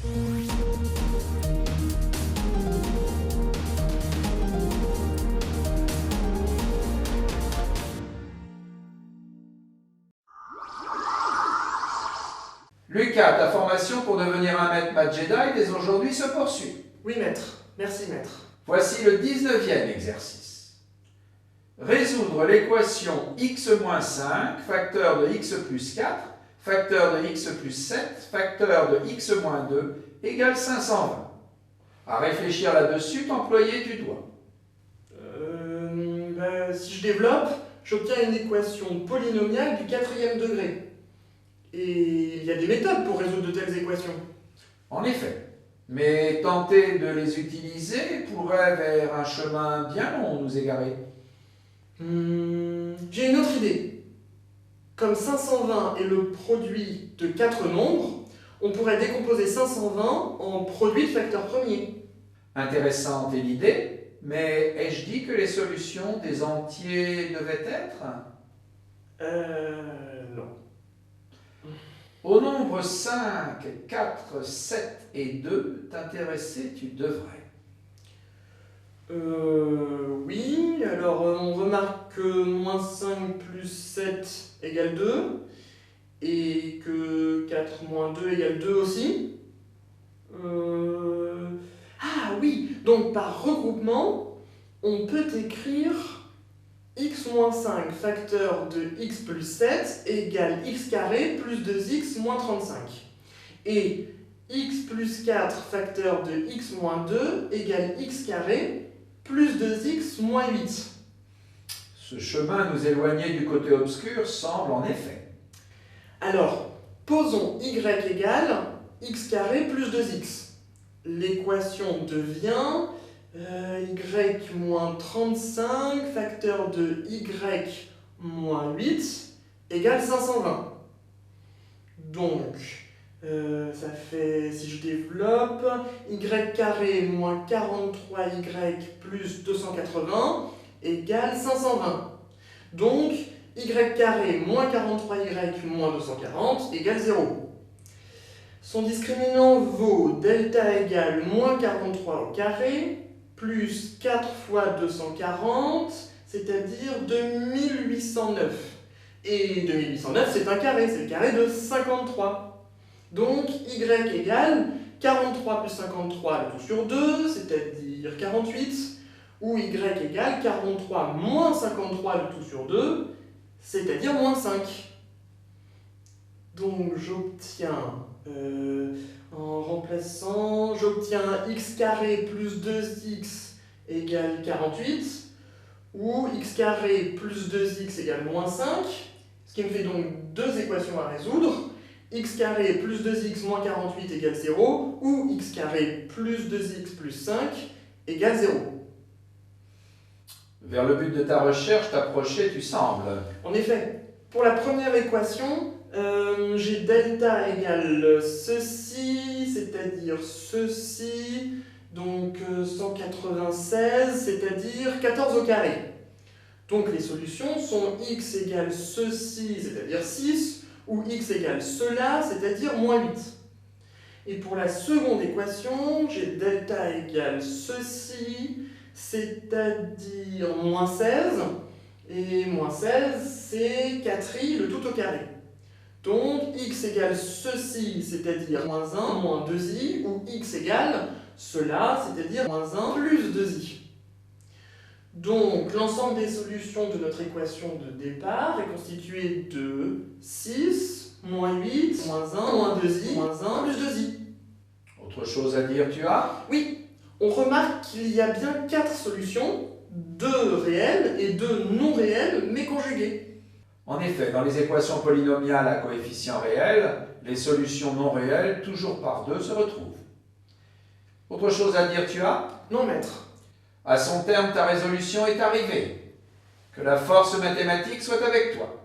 Lucas, ta formation pour devenir un maître maths Jedi dès aujourd'hui se poursuit. Oui, maître. Merci, maître. Voici le 19e exercice. Résoudre l'équation x-5, facteur de x plus 4, facteur de x plus 7, facteur de x-2 égale 520. À réfléchir là-dessus, t'employer du doigt. Si je développe, j'obtiens une équation polynomiale du 4e degré. Et il y a des méthodes pour résoudre de telles équations. En effet, mais tenter de les utiliser pourrait vers un chemin bien long nous égarer. J'ai une autre idée. Comme 520 est le produit de 4 nombres, on pourrait décomposer 520 en produit de facteurs premiers. Intéressante est l'idée, mais ai-je dit que les solutions des entiers devaient être? Non. Au nombre 5, 4, 7 et 2, t'intéresser tu devrais. Oui, alors on remarque que moins 5 plus 7 égale 2, et que 4 moins 2 égale 2 aussi. Ah oui, donc par regroupement, on peut écrire x moins 5 facteur de x plus 7 égale x carré plus 2x moins 35. Et x plus 4 facteur de x moins 2 égale x carré plus 2x moins 8. Ce chemin nous éloigner du côté obscur semble en effet. Alors, posons y égale x carré plus 2x. L'équation devient y moins 35 facteur de y moins 8 égale 520. Donc, ça fait, si je développe, y carré moins 43y plus 280 égale 520. Donc, y carré moins 43y moins 240 égale 0. Son discriminant vaut delta égale moins 43 au carré plus 4 fois 240, c'est-à-dire 2809. Et 2809, c'est un carré, c'est le carré de 53. Donc, y égale 43 plus 53 le tout sur 2, c'est-à-dire 48, ou y égale 43 moins 53 le tout sur 2, c'est-à-dire moins 5. Donc, j'obtiens, en remplaçant, j'obtiens x carré plus 2x égale 48, ou x carré plus 2x égale moins 5, ce qui me fait donc deux équations à résoudre. X carré plus 2x moins 48 égale 0, ou x carré plus 2x plus 5 égale 0. Vers le but de ta recherche t'approcher, tu sembles. En effet, pour la première équation, j'ai delta égale ceci, c'est-à-dire ceci, donc 196, c'est-à-dire 14 au carré. Donc les solutions sont x égale ceci, c'est-à-dire 6, ou x égale cela, c'est-à-dire moins 8. Et pour la seconde équation, j'ai delta égale ceci, c'est-à-dire moins 16, et moins 16, c'est 4i, le tout au carré. Donc, x égale ceci, c'est-à-dire moins 1, moins 2i, ou x égale cela, c'est-à-dire moins 1 plus 2i. Donc, l'ensemble des solutions de notre équation de départ est constitué de 6, moins 8, moins 1, moins 2i, moins 1 plus 2i. Autre chose à dire tu as? Oui, on remarque qu'il y a bien 4 solutions, 2 réelles et 2 non réelles, mais conjuguées. En effet, dans les équations polynomiales à coefficients réels, les solutions non réelles, toujours par 2, se retrouvent. Autre chose à dire tu as? Non, maître. À son terme, ta résolution est arrivée. Que la force mathématique soit avec toi.